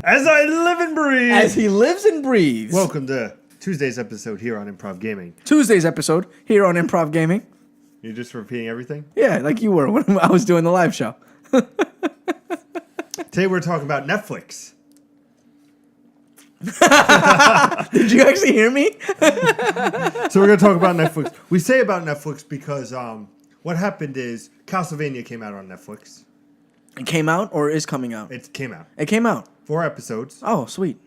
As I live and breathe. As he lives and breathes. Welcome to Tuesday's episode here on Improv Gaming. Tuesday's episode here on Improv Gaming. You're just repeating everything? Yeah, like you were when I was doing the live show. Today we're talking about Netflix. Did you actually hear me? So we're going to talk about Netflix. We say about Netflix because what happened is Castlevania came out on Netflix. It came out or is coming out? It came out. It came out. 4 episodes. Oh, sweet.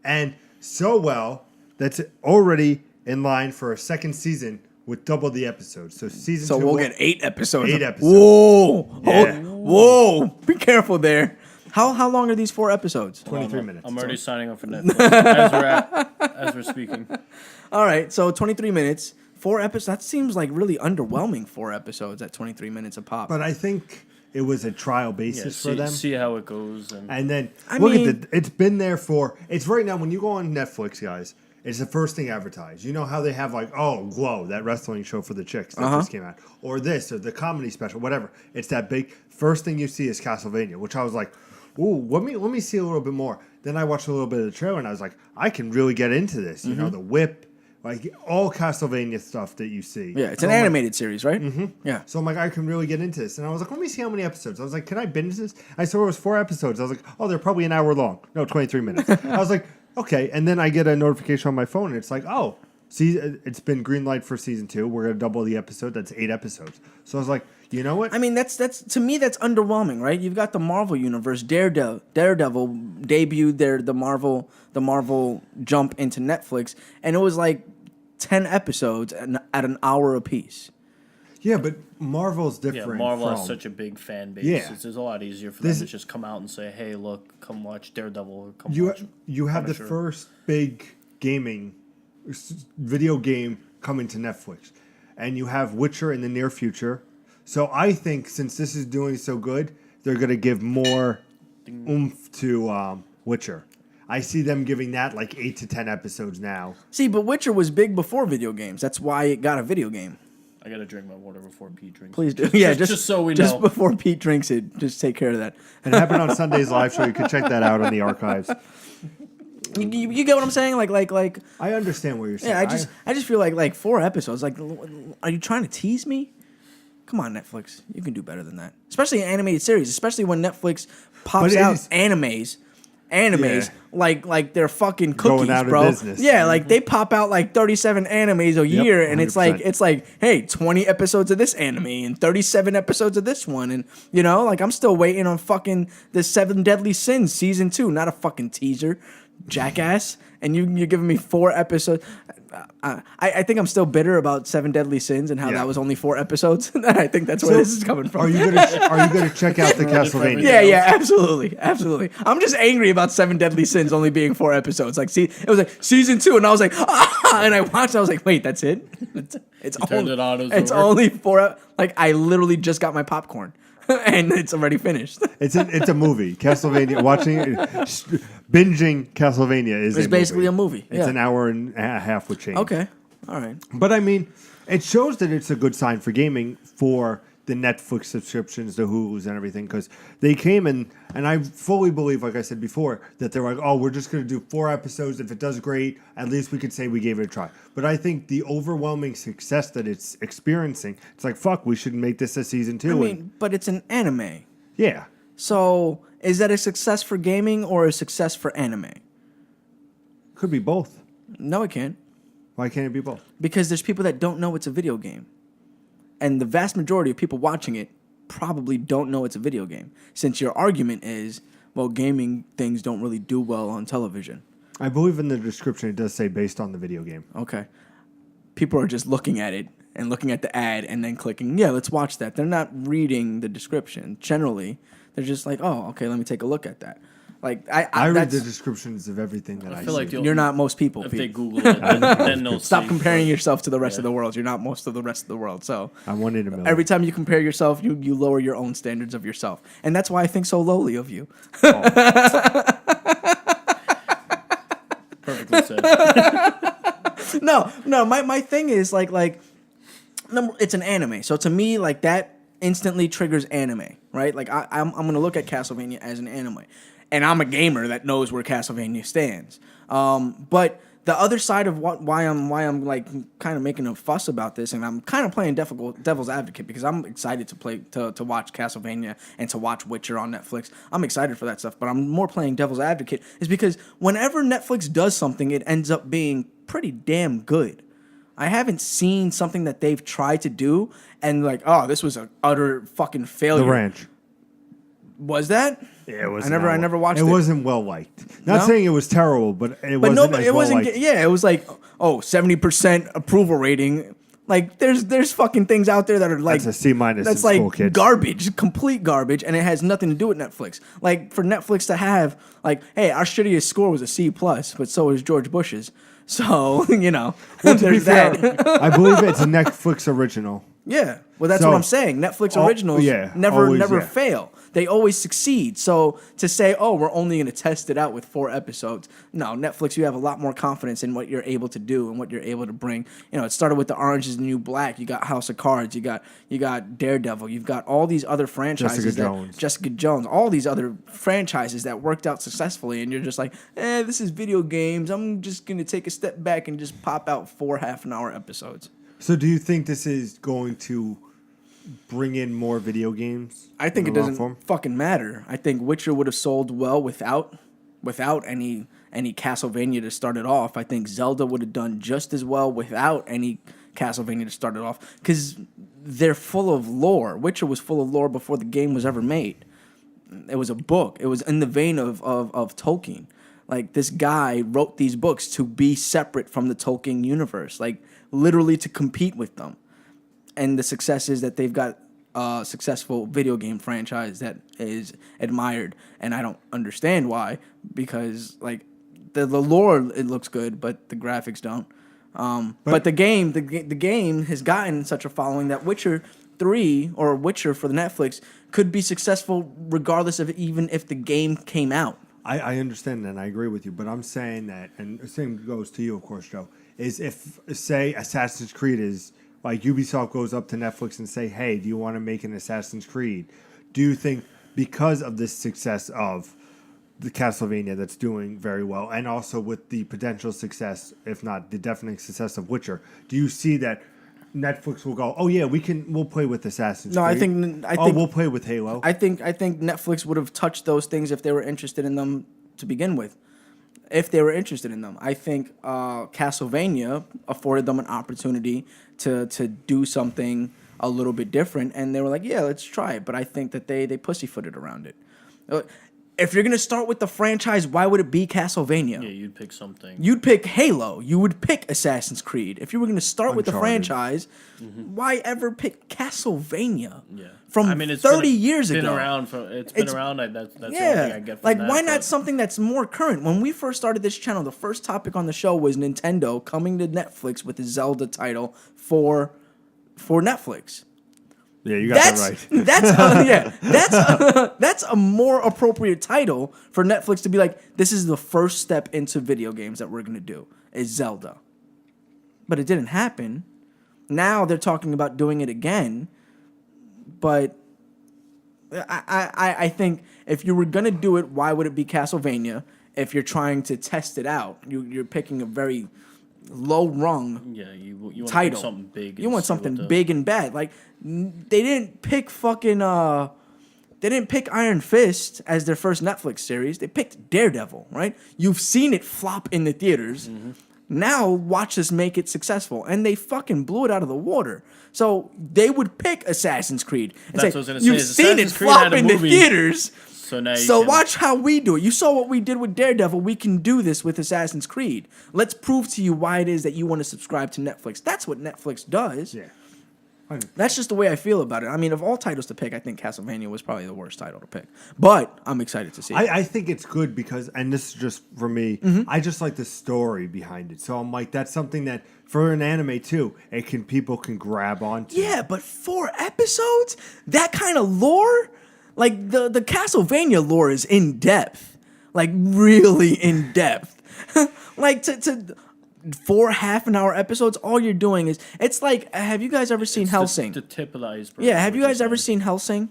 And so well that's already in line for a second season with double the episodes. So season 2. So we'll get 8 episodes. 8 episodes. Whoa. Yeah. Whoa. Be careful there. How long are these 4 episodes? 23 minutes. I'm already signing up for Netflix as we're speaking. All right, so 23 minutes, 4 episodes. That seems like really underwhelming. 4 episodes at 23 minutes a pop. But I think it was a trial basis for them. See how it goes. And then I look mean- at it's been there for, it's right now when you go on Netflix, guys, it's the first thing advertised. You know how they have like, oh, Glow, that wrestling show for the chicks that just came out. Or this, or the comedy special, whatever. It's that big, first thing you see is Castlevania, which I was like, ooh, let me see a little bit more. Then I watched a little bit of the trailer and I was like, I can really get into this. You know, the whip, like all Castlevania stuff that you see. Yeah, it's an animated series, right? Mm-hmm. Yeah. So I'm like, I can really get into this. And I was like, let me see how many episodes. I was like, can I binge this? I saw it was 4 episodes. I was like, oh, they're probably an hour long. No, 23 minutes. I was like, okay. And then I get a notification on my phone and it's like, oh, see, it's been green light for season 2. We're going to double the episode. That's 8 episodes. So I was like, you know what? I mean, that's to me that's underwhelming, right? You've got the Marvel universe. Daredevil debuted the Marvel jump into Netflix, and it was like 10 episodes at an hour apiece. Yeah, but Marvel's Yeah, different. Marvel from, has such a big fan base. Yeah. It's a lot easier for them to just come out and say, hey, look, come watch Daredevil. Or come watch you have the Punisher." first big video game coming to Netflix, and you have Witcher in the near future. So I think since this is doing so good, they're going to give more oomph to Witcher. I see them giving that like 8 to 10 episodes now. See, but Witcher was big before video games. That's why it got a video game. I got to drink my water before Pete drinks. Please do. Yeah, just so we know. Just before Pete drinks it, just take care of that. And it happened on Sunday's live show. You can check that out on the archives. You get what I'm saying? Like. I understand what you're saying. Yeah, I just feel like 4 episodes. Like, are you trying to tease me? Come on, Netflix. You can do better than that. Especially in animated series. Especially when Netflix pops out animes, Yeah. like they're fucking Going cookies, out of bro. business. Yeah, like they pop out like 37 animes a year, and 100%. it's like, hey, 20 episodes of this anime and 37 episodes of this one, and you know, like I'm still waiting on fucking the 7 Deadly Sins season 2, not a fucking teaser, jackass. And you're giving me 4 episodes. I think I'm still bitter about 7 Deadly Sins and how that was only 4 episodes. I think that's where this is coming from. Are you gonna check out the Castlevania? Yeah, absolutely. I'm just angry about 7 Deadly Sins only being 4 episodes. Like, see, it was like season 2, and I was like, and I watched. I was like, wait, that's it? It's turned it on, it's over. only 4. Like, I literally just got my popcorn, and it's already finished. It's a movie. Castlevania. Watching it, binging Castlevania is It's basically a movie. It's an hour and a half with change. Okay, all right. But I mean, it shows that it's a good sign for gaming for the Netflix subscriptions, the Hulus and everything, because they came and I fully believe, like I said before, that they're like, oh, we're just going to do 4 episodes. If it does great, at least we could say we gave it a try. But I think the overwhelming success that it's experiencing, it's like, fuck, we should make this a season 2. I mean, but it's an anime. Yeah. So is that a success for gaming or a success for anime? Could be both. No, it can't. Why can't it be both? Because there's people that don't know it's a video game. And the vast majority of people watching it probably don't know it's a video game. Since your argument is, well, gaming things don't really do well on television. I believe in the description it does say based on the video game. Okay. People are just looking at it and looking at the ad and then clicking, yeah, let's watch that. They're not reading the description. Generally, they're just like, oh, okay, let me take a look at that. Like I read the descriptions of everything that I feel see. like you're not most people. If Pete. they Google it, then they'll Stop see. comparing yourself to the rest of the world. You're not most of the rest of the world. So I'm 1 in a million. every time you compare yourself, you lower your own standards of yourself. And that's why I think so lowly of you. Perfectly said. No. My thing is like it's an anime. So to me, like that instantly triggers anime, right? Like I'm gonna look at Castlevania as an anime. and I'm a gamer that knows where Castlevania stands. But the other side of why I'm like kind of making a fuss about this, and I'm kind of playing devil's advocate because I'm excited to watch Castlevania and to watch Witcher on Netflix. I'm excited for that stuff, but I'm more playing devil's advocate is because whenever Netflix does something, it ends up being pretty damn good. I haven't seen something that they've tried to do and like, oh, this was an utter fucking failure. The Ranch. Was that? Yeah, it was. I never watched it. It wasn't well liked. Not saying it was terrible, but it wasn't. Yeah, it was like 70% approval rating. Like there's fucking things out there that are like that's a C-. That's like garbage, complete garbage, and it has nothing to do with Netflix. Like for Netflix to have like, hey, our shittiest score was a C+, but so is George Bush's. So well, there's that. I believe it's a Netflix original. Yeah, well, that's what I'm saying. Netflix originals never fail. They always succeed. So to say, oh, we're only going to test it out with 4 episodes. No, Netflix, you have a lot more confidence in what you're able to do and what you're able to bring. You know, it started with The Orange is the New Black. You got House of Cards. You got Daredevil. You've got all these other franchises. Jessica Jones. All these other franchises that worked out successfully. And you're just like, this is video games. I'm just going to take a step back and just pop out 4 half-an-hour episodes. So do you think this is going to bring in more video games? I think it doesn't fucking matter. I think Witcher would have sold well without any Castlevania to start it off. I think Zelda would have done just as well without any Castlevania to start it off because they're full of lore. Witcher was full of lore before the game was ever made. It was a book. It was in the vein of Tolkien. Like this guy wrote these books to be separate from the Tolkien universe, like literally to compete with them. And the success is that they've got a successful video game franchise that is admired. And I don't understand why, because like the lore, it looks good, but the graphics don't. But the game has gotten such a following that Witcher 3 or Witcher for the Netflix could be successful regardless of even if the game came out. I understand that and I agree with you, but I'm saying that, and the same goes to you, of course, Joe, is if, say, Assassin's Creed is, like Ubisoft goes up to Netflix and say, hey, do you want to make an Assassin's Creed? Do you think because of the success of the Castlevania that's doing very well, and also with the potential success, if not the definite success of Witcher, do you see that Netflix will go, oh yeah, we'll play with Assassin's Creed. I think we'll play with Halo. I think Netflix would have touched those things if they were interested in them to begin with. If they were interested in them, I think Castlevania afforded them an opportunity to do something a little bit different, and they were like, yeah, let's try it. But I think that they pussyfooted around it. If you're going to start with the franchise, why would it be Castlevania? Yeah, you'd pick something. You'd pick Halo. You would pick Assassin's Creed. If you were going to start with the franchise, why ever pick Castlevania? Yeah. From 30 years ago. It's been around. That's the only thing I get from like, that. Why not something that's more current? When we first started this channel, the first topic on the show was Nintendo coming to Netflix with a Zelda title for Netflix. Yeah, you got that right. That's a more appropriate title for Netflix to be like, this is the first step into video games that we're going to do, is Zelda. But it didn't happen. Now they're talking about doing it again. But I think if you were going to do it, why would it be Castlevania? If you're trying to test it out, you're picking a very low rung you want title. Something big. You want something big and bad. Like they didn't pick Iron Fist as their first Netflix series. They picked Daredevil, right? You've seen it flop in the theaters. Mm-hmm. Now watch us make it successful, and they fucking blew it out of the water. So they would pick Assassin's Creed and That's say, what I was gonna "You've say, seen it flop in the theaters." So watch how we do it. You saw what we did with Daredevil. We can do this with Assassin's Creed. Let's prove to you why it is that you want to subscribe to Netflix. That's what Netflix does. Yeah. That's just the way I feel about it. I mean, of all titles to pick, I think Castlevania was probably the worst title to pick. But I'm excited to see it. I think it's good because, and this is just for me, I just like the story behind it. So I'm like, that's something that for an anime too, people can grab onto. Yeah, but 4 episodes? That kind of lore? Like, the Castlevania lore is in depth. Like, really in depth. Like, to 4 half-an-hour episodes, all you're doing is... It's like, have you guys ever seen Hellsing? The tip of the iceberg. Yeah, have you guys ever seen Hellsing?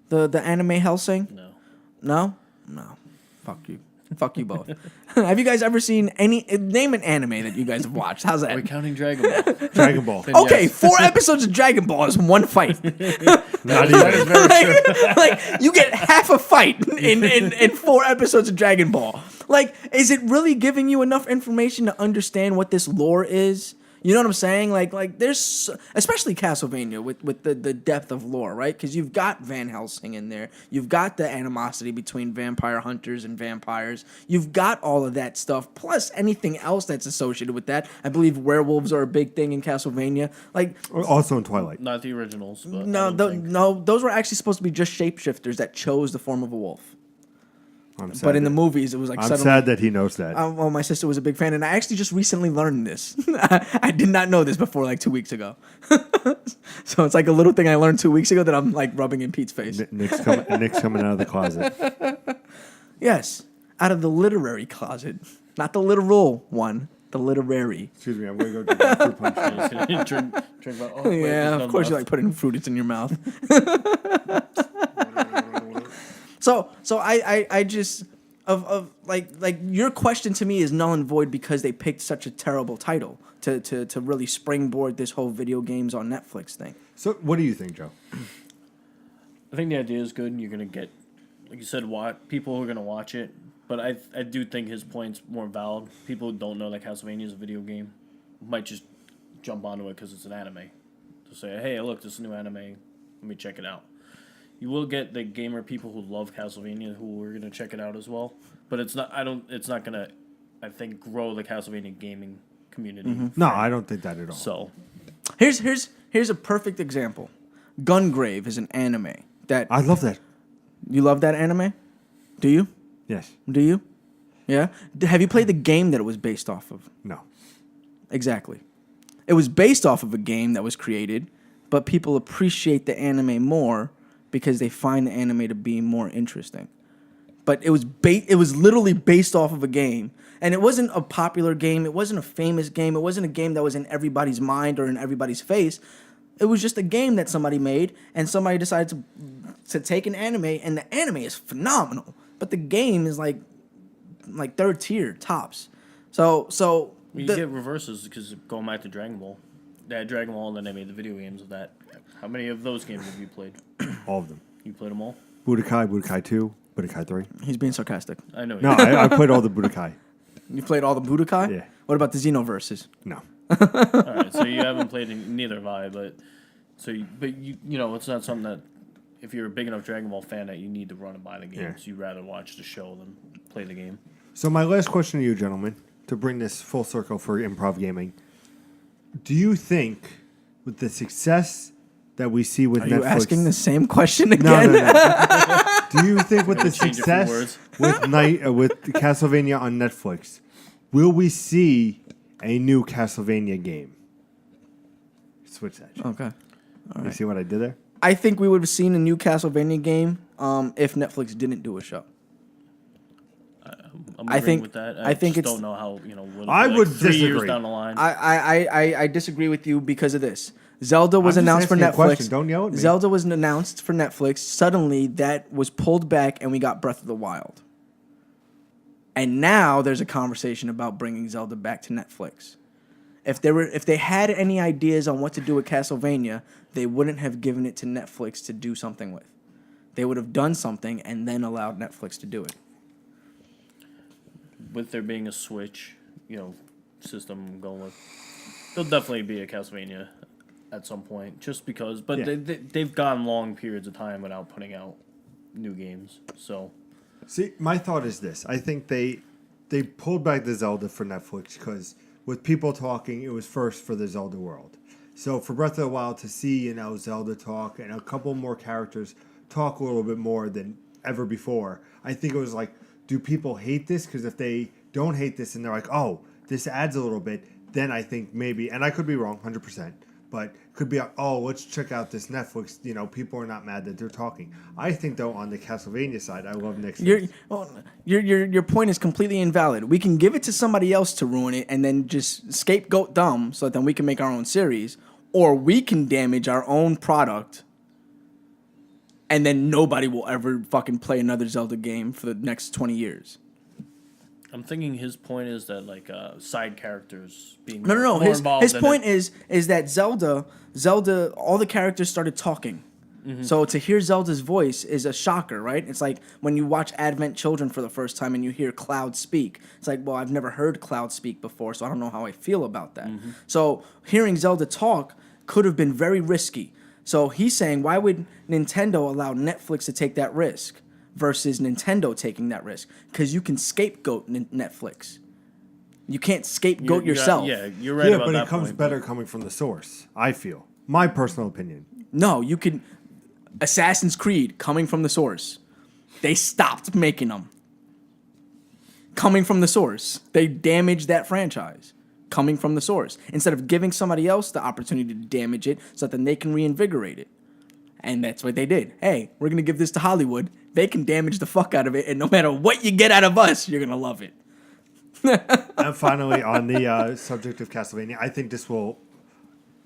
The anime Hellsing? No. No? No. Fuck you. Fuck you both. Have you guys ever seen name an anime that you guys have watched? How's Are we that? counting Dragon Ball? Dragon Ball. Then Okay, yes. 4 episodes of Dragon Ball is one fight. Not That is even. very true. Like you get half a fight in 4 episodes of Dragon Ball. Like, is it really giving you enough information to understand what this lore is? You know what I'm saying? Like there's especially Castlevania with the depth of lore, right? Because you've got Van Helsing in there, you've got the animosity between vampire hunters and vampires, you've got all of that stuff, plus anything else that's associated with that. I believe werewolves are a big thing in Castlevania. Like, Also in Twilight. Not the originals, but no, those were actually supposed to be just shapeshifters that chose the form of a wolf. I'm sad But in the that- movies, it was like I'm suddenly. sad that he knows that. Well, my sister was a big fan, and I actually just recently learned this. I did not know this before, like 2 weeks ago. So it's like a little thing I learned 2 weeks ago that I'm like rubbing in Pete's face. Nick's coming out of the closet. Yes, out of the literary closet, not the literal one, the literary. Excuse me, I'm going to go get my fruit punch. I'm just gonna drink my, oh, wait, there's Yeah, none of course you left. like putting fruits in your mouth. So I just of like your question to me is null and void because they picked such a terrible title to really springboard this whole video games on Netflix thing. So, what do you think, Joe? I think the idea is good, and you're gonna get, like you said, people are gonna watch it. But I do think his point's more valid. People who don't know that Castlevania is a video game might just jump onto it because it's an anime. To say, hey, look, this is a new anime. Let me check it out. You will get the gamer people who love Castlevania who are gonna check it out as well. But it's not. It's not gonna. I think grow the Castlevania gaming community. No, I don't think that at all. So Here's a perfect example. Gungrave is an anime that I love that. you love that anime. Do you? Yes. Do you? Yeah. Have you played the game that it was based off of? No. Exactly. It was based off of a game that was created, but people appreciate the anime more because they find the anime to be more interesting. But it was literally based off of a game, and it wasn't a popular game. It wasn't a famous game. It wasn't a game that was in everybody's mind or in everybody's face. It was just a game that somebody made, and somebody decided to take an anime, and the anime is phenomenal, but the game is like third tier tops. So you get reverses because going back to Dragon Ball, they had Dragon Ball and then they made the video games of that. How many of those games have you played? All of them. You played them all? Budokai, Budokai 2, Budokai 3. he's being sarcastic. I know. No, I played all the Budokai. You played all the Budokai? Yeah. What about the Xenoverses? No. All right, so you haven't played neither have I, but you know it's not something that if you're a big enough Dragon Ball fan that you need to run and buy the games. Yeah. You'd rather watch the show than play the game. So my last question to you, gentlemen, to bring this full circle for improv gaming, do you think with the success that we see with Are Netflix... you asking the same question No, again? no. Do you think with the Change a few success words. with Castlevania on Netflix, will we see a new Castlevania game? Switch that. shit. Okay. You see what I did there? I think we would have seen a new Castlevania game if Netflix didn't do a show. I'm I agreeing think- with that. I think just it's- don't know how We're I like would 3 years disagree. down the line. I disagree with you because of this. Zelda was I'm just announced for asking a Netflix. question. Don't yell at me. Zelda was announced for Netflix. Suddenly, that was pulled back, and we got Breath of the Wild. And now there's a conversation about bringing Zelda back to Netflix. If they had any ideas on what to do with Castlevania, they wouldn't have given it to Netflix to do something with. They would have done something and then allowed Netflix to do it. With there being a Switch, system going with, there'll definitely be a Castlevania at some point, just because. But Yeah. they've gone long periods of time without putting out new games. So See, my thought is this. I think they pulled back the Zelda for Netflix because with people talking, it was first for the Zelda world. So for Breath of the Wild to see, Zelda talk and a couple more characters talk a little bit more than ever before, I think it was like, do people hate this? Because if they don't hate this and they're like, oh, this adds a little bit, then I think maybe, and I could be wrong, 100%, but could be, oh, let's check out this Netflix. People are not mad that they're talking. I think, though, on the Castlevania side, I love Nick's. Your point is completely invalid. We can give it to somebody else to ruin it and then just scapegoat them so that then we can make our own series, or we can damage our own product and then nobody will ever fucking play another Zelda game for the next 20 years. I'm thinking his point is that like side characters being No. more involved. His point is that Zelda, all the characters started talking. Mm-hmm. So to hear Zelda's voice is a shocker, right? It's like when you watch Advent Children for the first time and you hear Cloud speak. It's like, well, I've never heard Cloud speak before, so I don't know how I feel about that. Mm-hmm. So hearing Zelda talk could have been very risky. So he's saying, why would Nintendo allow Netflix to take that risk versus Nintendo taking that risk? Because you can scapegoat Netflix. You can't scapegoat yourself. You're right about that. But it comes better coming from the source, I feel. My personal opinion. No, you could... Assassin's Creed, coming from the source. They stopped making them. Coming from the source. They damaged that franchise. Coming from the source. Instead of giving somebody else the opportunity to damage it so that then they can reinvigorate it. And that's what they did. Hey, we're going to give this to Hollywood. They can damage the fuck out of it, and no matter what you get out of us, you're going to love it. And finally, on the subject of Castlevania, I think this will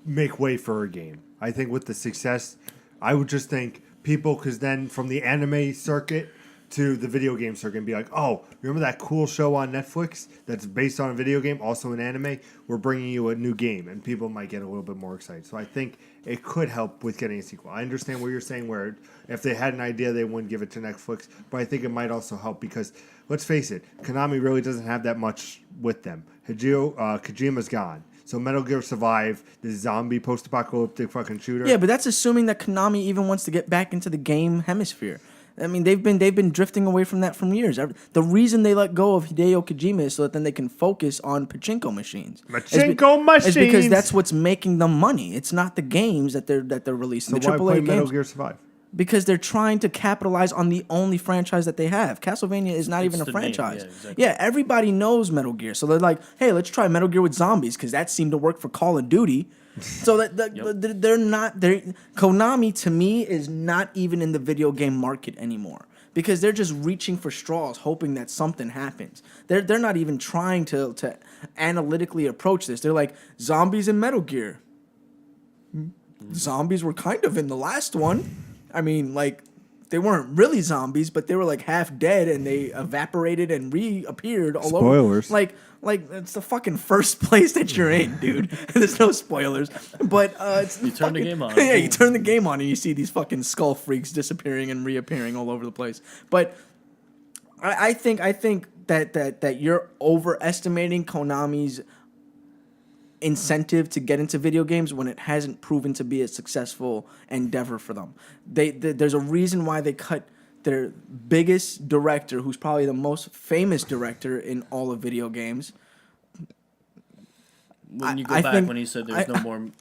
make way for a game. I think with the success... I would just think people, because then from the anime circuit to the video game circuit, and be like, oh, remember that cool show on Netflix that's based on a video game, also an anime? We're bringing you a new game, and people might get a little bit more excited. So I think it could help with getting a sequel. I understand what you're saying, where if they had an idea, they wouldn't give it to Netflix, but I think it might also help because, let's face it, Konami really doesn't have that much with them. Kojima's gone. So Metal Gear Survive, the zombie post-apocalyptic fucking shooter. Yeah, but that's assuming that Konami even wants to get back into the game hemisphere. I mean, they've been drifting away from that for years. The reason they let go of Hideo Kojima is so that then they can focus on pachinko machines. Pachinko machines. It's because that's what's making them money. It's not the games that they're releasing. So the why AAA play games. Metal Gear Survive? Because they're trying to capitalize on the only franchise that they have. Castlevania is not even a franchise. Name, exactly. Yeah, everybody knows Metal Gear. So they're like, hey, let's try Metal Gear with zombies because that seemed to work for Call of Duty. So they're not... Konami, to me, is not even in the video game market anymore. Because they're just reaching for straws, hoping that something happens. They're not even trying to analytically approach this. They're like, zombies in Metal Gear. Zombies were kind of in the last one. I mean, like, they weren't really zombies, but they were, like, half dead, and they evaporated and reappeared all over. Spoilers. Like, it's the fucking first place that you're in, dude. There's no spoilers. But it's you turn the game on. Yeah, you turn the game on, and you see these fucking skull freaks disappearing and reappearing all over the place. But I think that you're overestimating Konami's incentive to get into video games when it hasn't proven to be a successful endeavor for them. There's a reason why they cut their biggest director, who's probably the most famous director in all of video games. When you go back when he said there's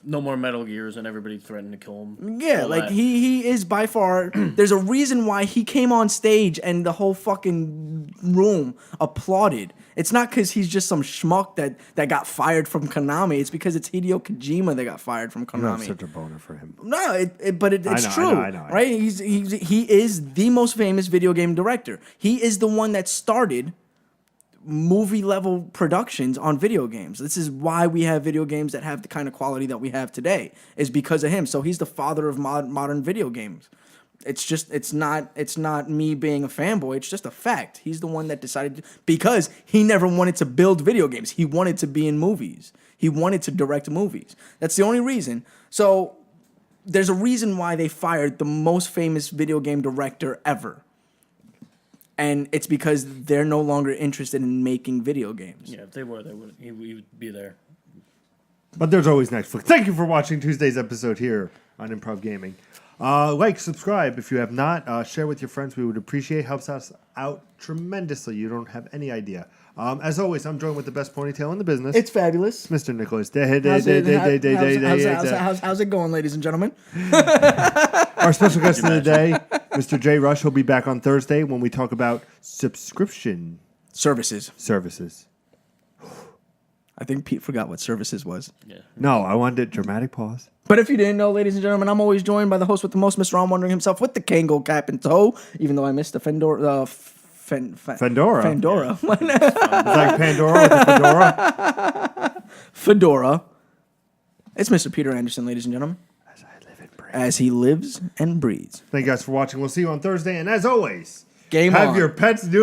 no more Metal Gears and everybody threatened to kill him. Yeah, like he is by far. There's a reason why he came on stage and the whole fucking room applauded. It's not because he's just some schmuck that got fired from Konami. It's because it's Hideo Kojima that got fired from Konami. That's such a boner for him. No, it's true, I know. Right? He is the most famous video game director. He is the one that started movie level productions on video games. This is why we have video games that have the kind of quality that we have today, is because of him. So he's the father of modern video games. It's not me being a fanboy. It's just a fact. He's the one that decided because he never wanted to build video games. He wanted to be in movies. He wanted to direct movies. That's the only reason. So there's a reason why they fired the most famous video game director ever. And it's because they're no longer interested in making video games. Yeah, if they were, he would be there. But there's always Netflix. Thank you for watching Tuesday's episode here on Improv Gaming. Like, subscribe if you have not. Share with your friends. We would appreciate it. Helps us out tremendously. You don't have any idea. As always, I'm joined with the best ponytail in the business. It's fabulous. Mr. Nicholas. How's it going, ladies and gentlemen? Our special guest of the day, Mr. Jay Rush. He'll be back on Thursday when we talk about subscription services. I think Pete forgot what services was. Yeah. No, I wanted a dramatic pause. But if you didn't know, ladies and gentlemen, I'm always joined by the host with the most, Mr. Ron Wondering himself, with the Kango cap in tow, even though I missed the Fendora. Fedora. Yeah. It's like Pandora with a fedora. Fedora. It's Mr. Peter Anderson, ladies and gentlemen. As I live and breathe. as he lives and breathes. Thank you guys for watching. We'll see you on Thursday. And as always, Game have on. your pets do